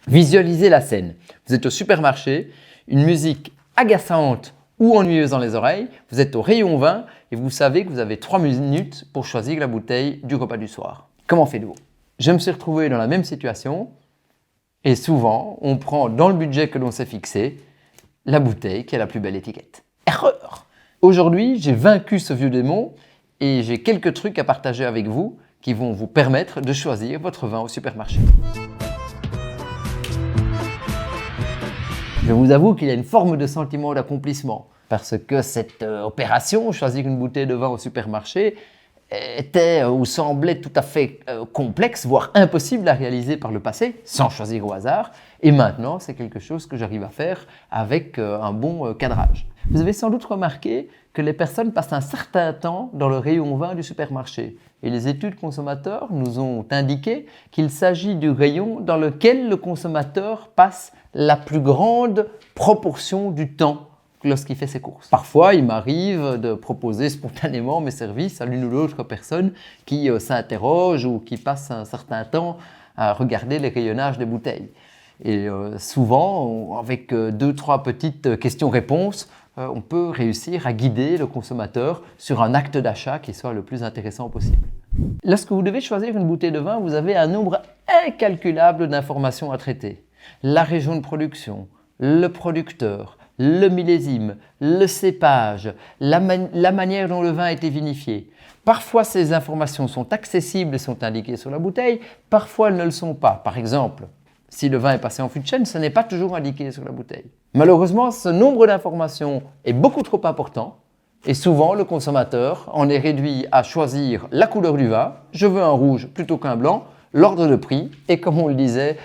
Visualisez la scène. Vous êtes au supermarché, une musique agaçante ou ennuyeuse dans les oreilles, vous êtes au rayon vin et vous savez que vous avez 3 minutes pour choisir la bouteille du repas du soir. Comment faites-vous? Je me suis retrouvé dans la même situation et souvent, on prend dans le budget que l'on s'est fixé la bouteille qui a la plus belle étiquette. Erreur! Aujourd'hui, j'ai vaincu ce vieux démon et j'ai quelques trucs à partager avec vous qui vont vous permettre de choisir votre vin au supermarché. Je vous avoue qu'il y a une forme de sentiment d'accomplissement parce que cette opération, choisir une bouteille de vin au supermarché, était ou semblait tout à fait complexe, voire impossible à réaliser par le passé, sans choisir au hasard. Et maintenant, c'est quelque chose que j'arrive à faire avec un bon cadrage. Vous avez sans doute remarqué que les personnes passent un certain temps dans le rayon vin du supermarché. Et les études consommateurs nous ont indiqué qu'il s'agit du rayon dans lequel le consommateur passe la plus grande proportion du temps lorsqu'il fait ses courses. Parfois, il m'arrive de proposer spontanément mes services à l'une ou l'autre personne qui s'interroge ou qui passe un certain temps à regarder les rayonnages des bouteilles. Et souvent, avec 2-3 petites questions-réponses, on peut réussir à guider le consommateur sur un acte d'achat qui soit le plus intéressant possible. Lorsque vous devez choisir une bouteille de vin, vous avez un nombre incalculable d'informations à traiter. La région de production, le producteur, le millésime, le cépage, la manière dont le vin a été vinifié. Parfois, ces informations sont accessibles et sont indiquées sur la bouteille, parfois elles ne le sont pas. Par exemple, si le vin est passé en fût de chêne, ce n'est pas toujours indiqué sur la bouteille. Malheureusement, ce nombre d'informations est beaucoup trop important et souvent le consommateur en est réduit à choisir la couleur du vin, je veux un rouge plutôt qu'un blanc, l'ordre de prix et comme on le disait,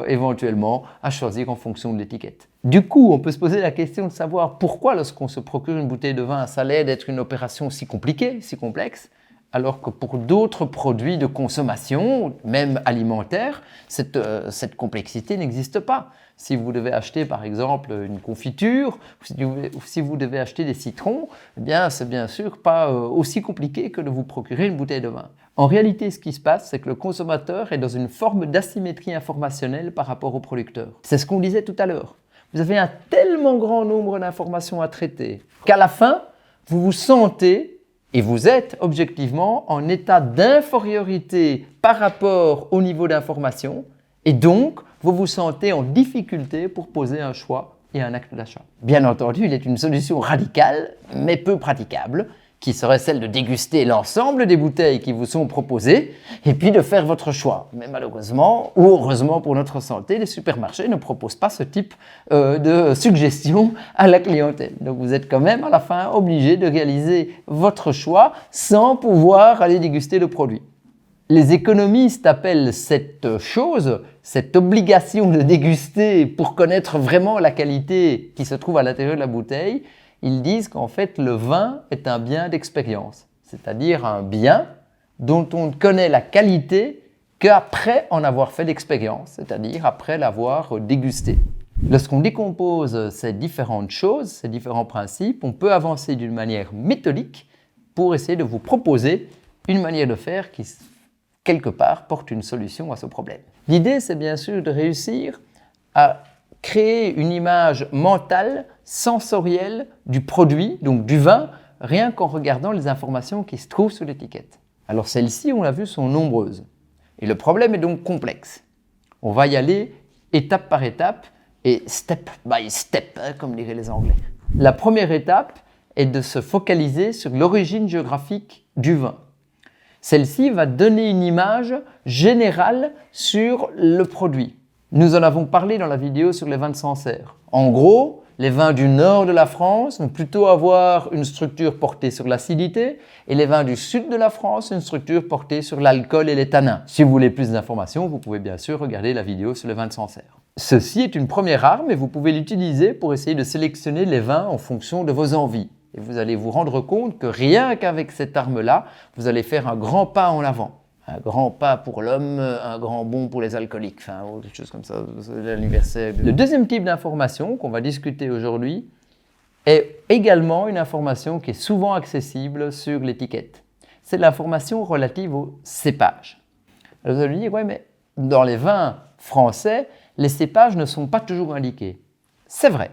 éventuellement à choisir en fonction de l'étiquette. Du coup, on peut se poser la question de savoir pourquoi lorsqu'on se procure une bouteille de vin, ça a l'air d'être une opération si compliquée, si complexe, alors que pour d'autres produits de consommation, même alimentaires, cette complexité n'existe pas. Si vous devez acheter par exemple une confiture, ou si vous devez acheter des citrons, eh bien c'est bien sûr pas aussi compliqué que de vous procurer une bouteille de vin. En réalité, ce qui se passe, c'est que le consommateur est dans une forme d'asymétrie informationnelle par rapport au producteur. C'est ce qu'on disait tout à l'heure. Vous avez un tellement grand nombre d'informations à traiter qu'à la fin, vous vous sentez et vous êtes objectivement en état d'infériorité par rapport au niveau d'information et donc vous vous sentez en difficulté pour poser un choix et un acte d'achat. Bien entendu, il est une solution radicale mais peu praticable qui serait celle de déguster l'ensemble des bouteilles qui vous sont proposées et puis de faire votre choix. Mais malheureusement, ou heureusement pour notre santé, les supermarchés ne proposent pas ce type de suggestions à la clientèle. Donc vous êtes quand même à la fin obligé de réaliser votre choix sans pouvoir aller déguster le produit. Les économistes appellent cette chose, cette obligation de déguster pour connaître vraiment la qualité qui se trouve à l'intérieur de la bouteille, ils disent qu'en fait le vin est un bien d'expérience, c'est-à-dire un bien dont on ne connaît la qualité qu'après en avoir fait l'expérience, c'est-à-dire après l'avoir dégusté. Lorsqu'on décompose ces différentes choses, ces différents principes, on peut avancer d'une manière méthodique pour essayer de vous proposer une manière de faire qui, quelque part, porte une solution à ce problème. L'idée, c'est bien sûr de réussir à créer une image mentale, sensorielle du produit, donc du vin, rien qu'en regardant les informations qui se trouvent sur l'étiquette. Alors celles-ci, on l'a vu, sont nombreuses. Et le problème est donc complexe. On va y aller étape par étape et step by step, comme diraient les Anglais. La première étape est de se focaliser sur l'origine géographique du vin. Celle-ci va donner une image générale sur le produit. Nous en avons parlé dans la vidéo sur les vins de Sancerre. En gros, les vins du nord de la France vont plutôt avoir une structure portée sur l'acidité et les vins du sud de la France une structure portée sur l'alcool et les tanins. Si vous voulez plus d'informations, vous pouvez bien sûr regarder la vidéo sur les vins de Sancerre. Ceci est une première arme et vous pouvez l'utiliser pour essayer de sélectionner les vins en fonction de vos envies. Et vous allez vous rendre compte que rien qu'avec cette arme-là, vous allez faire un grand pas en avant. Un grand pas pour l'homme, un grand bond pour les alcooliques, enfin, des choses comme ça, c'est l'anniversaire. Le deuxième type d'information qu'on va discuter aujourd'hui est également une information qui est souvent accessible sur l'étiquette. C'est l'information relative au cépage. Alors vous allez me dire, ouais, mais dans les vins français, les cépages ne sont pas toujours indiqués. C'est vrai.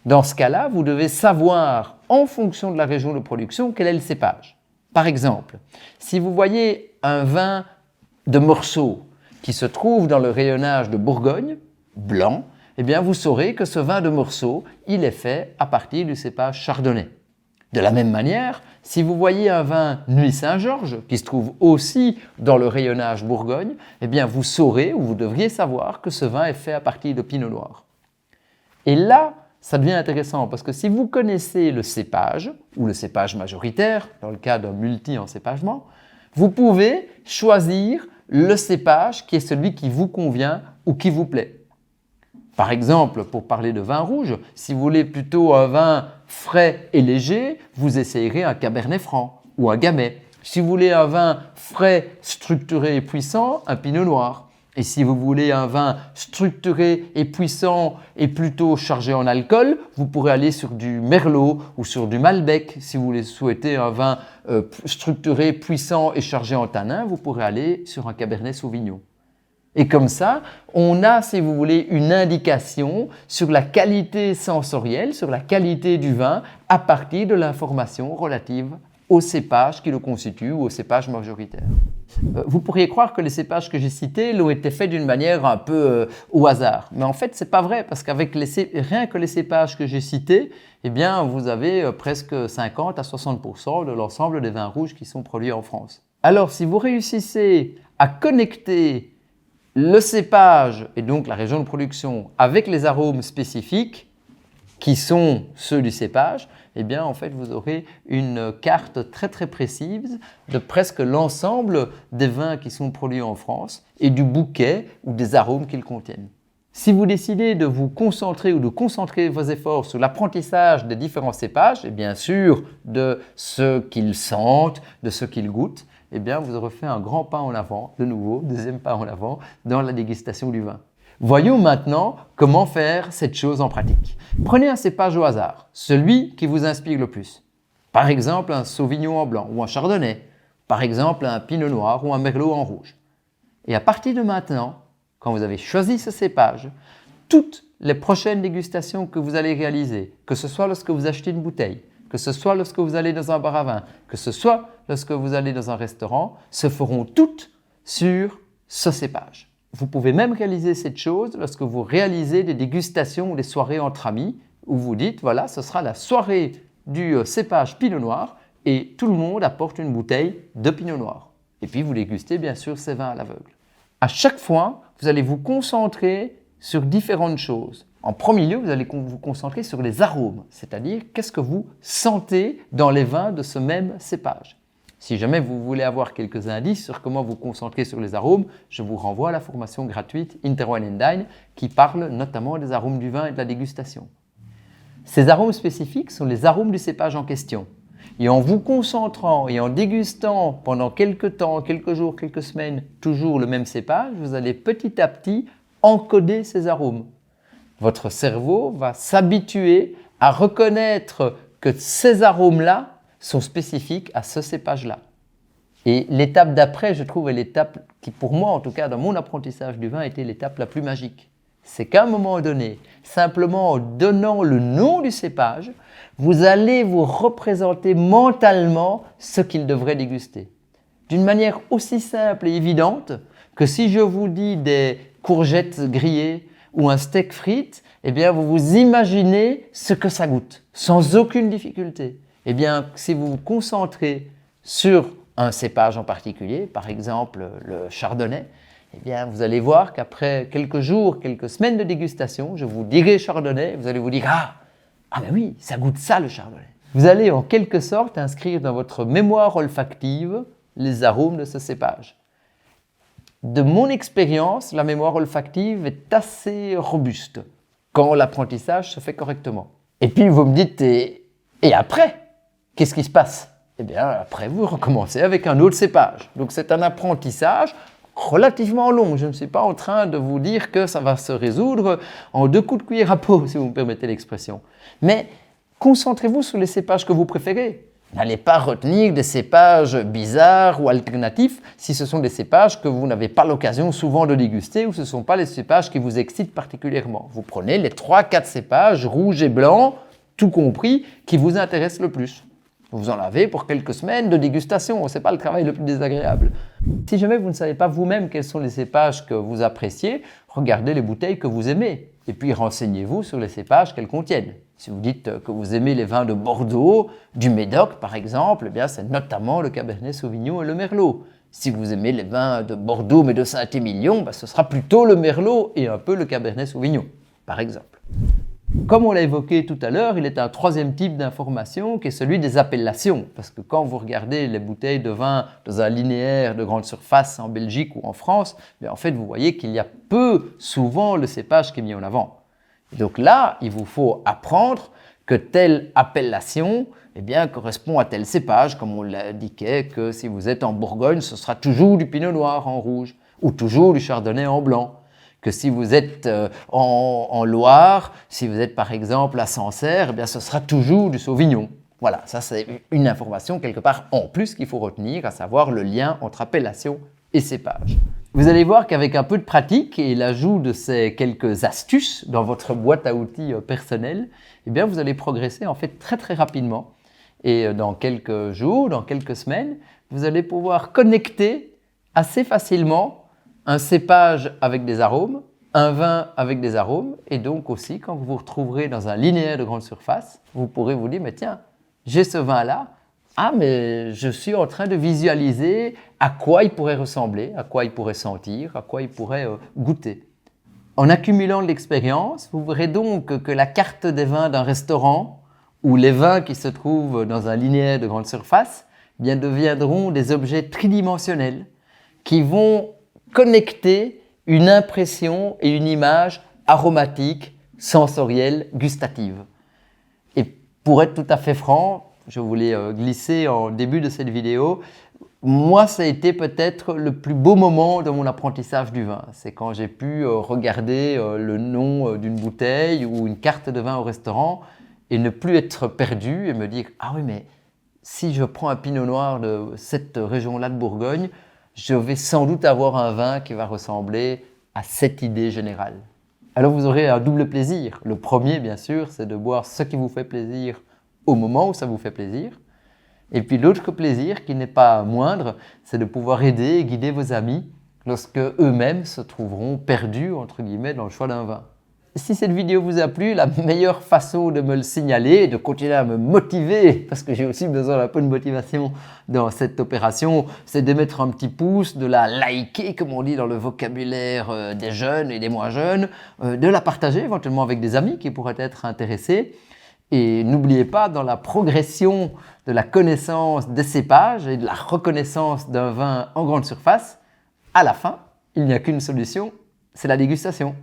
Dans ce cas-là, vous devez savoir, en fonction de la région de production, quel est le cépage. Par exemple, si vous voyez un vin de Meursault qui se trouve dans le rayonnage de Bourgogne, blanc, eh bien vous saurez que ce vin de Meursault, il est fait à partir du cépage chardonnay. De la même manière, si vous voyez un vin Nuit Saint-Georges, qui se trouve aussi dans le rayonnage Bourgogne, eh bien vous saurez ou vous devriez savoir que ce vin est fait à partir de Pinot Noir. Et là, ça devient intéressant parce que si vous connaissez le cépage, ou le cépage majoritaire, dans le cas d'un multi-encépagement, vous pouvez choisir le cépage qui est celui qui vous convient ou qui vous plaît. Par exemple, pour parler de vin rouge, si vous voulez plutôt un vin frais et léger, vous essayerez un Cabernet Franc ou un Gamay. Si vous voulez un vin frais, structuré et puissant, un Pinot Noir. Et si vous voulez un vin structuré et puissant et plutôt chargé en alcool, vous pourrez aller sur du Merlot ou sur du Malbec. Si vous souhaitez un vin structuré, puissant et chargé en tanin, vous pourrez aller sur un Cabernet Sauvignon. Et comme ça, on a, si vous voulez, une indication sur la qualité sensorielle, sur la qualité du vin à partir de l'information relative au cépage qui le constitue ou au cépage majoritaire. Vous pourriez croire que les cépages que j'ai cités l'ont été faits d'une manière un peu au hasard. Mais en fait, ce n'est pas vrai parce qu'avec rien que les cépages que j'ai cités, eh bien, vous avez presque 50 à 60% de l'ensemble des vins rouges qui sont produits en France. Alors, si vous réussissez à connecter le cépage et donc la région de production avec les arômes spécifiques qui sont ceux du cépage, eh bien en fait vous aurez une carte très très précise de presque l'ensemble des vins qui sont produits en France et du bouquet ou des arômes qu'ils contiennent. Si vous décidez de vous concentrer ou de concentrer vos efforts sur l'apprentissage des différents cépages et bien sûr de ce qu'ils sentent, de ce qu'ils goûtent, eh bien vous aurez fait un grand pas en avant, de nouveau, deuxième pas en avant dans la dégustation du vin. Voyons maintenant comment faire cette chose en pratique. Prenez un cépage au hasard, celui qui vous inspire le plus. Par exemple un Sauvignon en blanc ou un Chardonnay, par exemple un Pinot Noir ou un Merlot en rouge. Et à partir de maintenant, quand vous avez choisi ce cépage, toutes les prochaines dégustations que vous allez réaliser, que ce soit lorsque vous achetez une bouteille, que ce soit lorsque vous allez dans un bar à vin, que ce soit lorsque vous allez dans un restaurant, se feront toutes sur ce cépage. Vous pouvez même réaliser cette chose lorsque vous réalisez des dégustations ou des soirées entre amis où vous dites, voilà, ce sera la soirée du cépage Pinot Noir et tout le monde apporte une bouteille de Pinot Noir. Et puis vous dégustez bien sûr ces vins à l'aveugle. À chaque fois, vous allez vous concentrer sur différentes choses. En premier lieu, vous allez vous concentrer sur les arômes, c'est-à-dire qu'est-ce que vous sentez dans les vins de ce même cépage. Si jamais vous voulez avoir quelques indices sur comment vous concentrer sur les arômes, je vous renvoie à la formation gratuite Interwine and Dine qui parle notamment des arômes du vin et de la dégustation. Ces arômes spécifiques sont les arômes du cépage en question. Et en vous concentrant et en dégustant pendant quelques temps, quelques jours, quelques semaines, toujours le même cépage, vous allez petit à petit encoder ces arômes. Votre cerveau va s'habituer à reconnaître que ces arômes-là sont spécifiques à ce cépage-là. Et l'étape d'après, je trouve, est l'étape qui, pour moi, en tout cas, dans mon apprentissage du vin, était l'étape la plus magique. C'est qu'à un moment donné, simplement en donnant le nom du cépage, vous allez vous représenter mentalement ce qu'il devrait déguster. D'une manière aussi simple et évidente que si je vous dis des courgettes grillées ou un steak frites, eh bien vous vous imaginez ce que ça goûte, sans aucune difficulté. Eh bien, si vous vous concentrez sur un cépage en particulier, par exemple le Chardonnay, eh bien, vous allez voir qu'après quelques jours, quelques semaines de dégustation, je vous dirai Chardonnay, vous allez vous dire « Ah ben oui, ça goûte ça le Chardonnay ». Vous allez en quelque sorte inscrire dans votre mémoire olfactive les arômes de ce cépage. De mon expérience, la mémoire olfactive est assez robuste quand l'apprentissage se fait correctement. Et puis vous me dites « Et après ? Qu'est-ce qui se passe ?» Eh bien, après, vous recommencez avec un autre cépage. Donc, c'est un apprentissage relativement long. Je ne suis pas en train de vous dire que ça va se résoudre en 2 coups de cuillère à peau, si vous me permettez l'expression. Mais concentrez-vous sur les cépages que vous préférez. N'allez pas retenir des cépages bizarres ou alternatifs si ce sont des cépages que vous n'avez pas l'occasion souvent de déguster ou ce ne sont pas les cépages qui vous excitent particulièrement. Vous prenez les 3-4 cépages rouges et blancs, tout compris, qui vous intéressent le plus. Vous en avez pour quelques semaines de dégustation, ce n'est pas le travail le plus désagréable. Si jamais vous ne savez pas vous-même quels sont les cépages que vous appréciez, regardez les bouteilles que vous aimez et puis renseignez-vous sur les cépages qu'elles contiennent. Si vous dites que vous aimez les vins de Bordeaux, du Médoc par exemple, eh bien c'est notamment le Cabernet Sauvignon et le Merlot. Si vous aimez les vins de Bordeaux mais de Saint-Émilion, ce sera plutôt le Merlot et un peu le Cabernet Sauvignon, par exemple. Comme on l'a évoqué tout à l'heure, il est un troisième type d'information qui est celui des appellations. Parce que quand vous regardez les bouteilles de vin dans un linéaire de grande surface en Belgique ou en France, en fait vous voyez qu'il y a peu souvent le cépage qui est mis en avant. Et donc là, il vous faut apprendre que telle appellation correspond à tel cépage, comme on l'indiquait, que si vous êtes en Bourgogne, ce sera toujours du Pinot Noir en rouge ou toujours du Chardonnay en blanc. Que si vous êtes en Loire, si vous êtes par exemple à Sancerre, ce sera toujours du Sauvignon. Voilà, ça c'est une information quelque part en plus qu'il faut retenir, à savoir le lien entre appellation et cépage. Vous allez voir qu'avec un peu de pratique et l'ajout de ces quelques astuces dans votre boîte à outils personnelle, vous allez progresser en fait très rapidement. Et dans quelques jours, dans quelques semaines, vous allez pouvoir connecter assez facilement un cépage avec des arômes, un vin avec des arômes, et donc aussi quand vous vous retrouverez dans un linéaire de grande surface, vous pourrez vous dire, mais tiens, j'ai ce vin-là, mais je suis en train de visualiser à quoi il pourrait ressembler, à quoi il pourrait sentir, à quoi il pourrait goûter. En accumulant de l'expérience, vous verrez donc que la carte des vins d'un restaurant ou les vins qui se trouvent dans un linéaire de grande surface deviendront des objets tridimensionnels qui vont connecter une impression et une image aromatique, sensorielle, gustative. Et pour être tout à fait franc, je voulais glisser en début de cette vidéo, moi ça a été peut-être le plus beau moment de mon apprentissage du vin. C'est quand j'ai pu regarder le nom d'une bouteille ou une carte de vin au restaurant et ne plus être perdu et me dire « Ah oui, mais si je prends un pinot noir de cette région-là de Bourgogne, je vais sans doute avoir un vin qui va ressembler à cette idée générale. » Alors vous aurez un double plaisir. Le premier, bien sûr, c'est de boire ce qui vous fait plaisir au moment où ça vous fait plaisir. Et puis l'autre plaisir, qui n'est pas moindre, c'est de pouvoir aider et guider vos amis lorsque eux-mêmes se trouveront perdus, entre guillemets, dans le choix d'un vin. Si cette vidéo vous a plu, la meilleure façon de me le signaler et de continuer à me motiver, parce que j'ai aussi besoin d'un peu de motivation dans cette opération, c'est de mettre un petit pouce, de la liker, comme on dit dans le vocabulaire des jeunes et des moins jeunes, de la partager éventuellement avec des amis qui pourraient être intéressés. Et n'oubliez pas, dans la progression de la connaissance des cépages et de la reconnaissance d'un vin en grande surface, à la fin, il n'y a qu'une solution, c'est la dégustation.